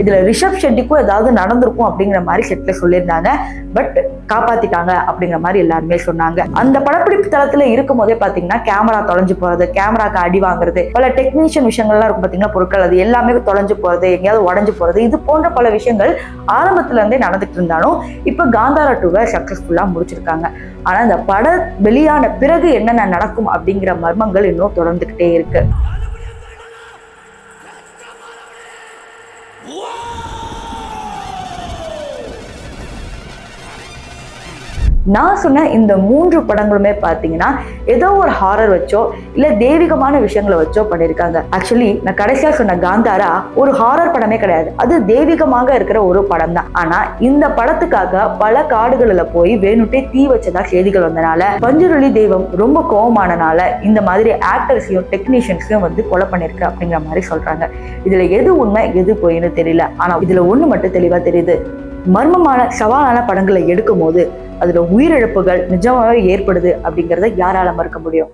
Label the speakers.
Speaker 1: இதுல ரிஷப் ஷெட்டிக்கும் ஏதாவது நடந்திருக்கும் அப்படிங்கிற மாதிரி செட்ல சொல்லியிருந்தாங்க. பட் காப்பாத்திட்டாங்க அப்படிங்கிற மாதிரி எல்லாருமே சொன்னாங்க. அந்த படப்பிடிப்பு தளத்துல இருக்கும் போதே பாத்தீங்கன்னா கேமரா தொலைஞ்சு போறது, கேமராக்கு அடி வாங்குறது, பல டெக்னீஷியன் விஷயங்கள்லாம் இருக்கும் பாத்தீங்கன்னா, பொருட்கள் அது எல்லாமே தொலைஞ்சு போறது, எங்கேயாவது உடஞ்சு போறது, இது போன்ற பல விஷயங்கள் ஆரம்பத்துல இருந்தே நடந்துட்டு இருந்தாலும் இப்ப காந்தாரா 2 சக்சஸ்ஃபுல்லா முடிச்சிருக்காங்க. ஆனா இந்த படம் வெளியான பிறகு என்னென்ன நடக்கும் அப்படிங்கிற மர்மங்கள் இன்னும் தொடர்ந்துகிட்டே இருக்கு. நான் சொன்ன இந்த 3 படங்களுமே பாத்தீங்கன்னா ஏதோ ஒரு ஹாரர் வச்சோ இல்ல தெய்வீகமான விஷயங்களை வச்சோ பண்ணிருக்காங்க. ஆக்சுவலி நான் கடைசியா சொன்ன காந்தாரா ஒரு ஹாரர் படமே கிடையாது, அது தெய்வீகமாக இருக்கிற ஒரு படம் தான். ஆனா இந்த படத்துக்காக பல காடுகளில் போய் வேணுட்டே தீ வச்சதா செய்திகள் வந்தனால பஞ்சுருளி தெய்வம் ரொம்ப கோபமானனால இந்த மாதிரி ஆக்டர்ஸையும் டெக்னீஷியன்ஸையும் வந்து கொலை பண்ணிருக்கு அப்படிங்கிற மாதிரி சொல்றாங்க. இதுல எது உண்மை எது போயின்னு தெரியல. ஆனா இதுல ஒண்ணு மட்டும் தெளிவா தெரியுது, மர்மமான சவாலான படங்களை எடுக்கும் போது அதுல உயிரிழப்புகள் நிஜமாவே ஏற்படுது அப்படிங்கிறத யாரால மறுக்க முடியும்?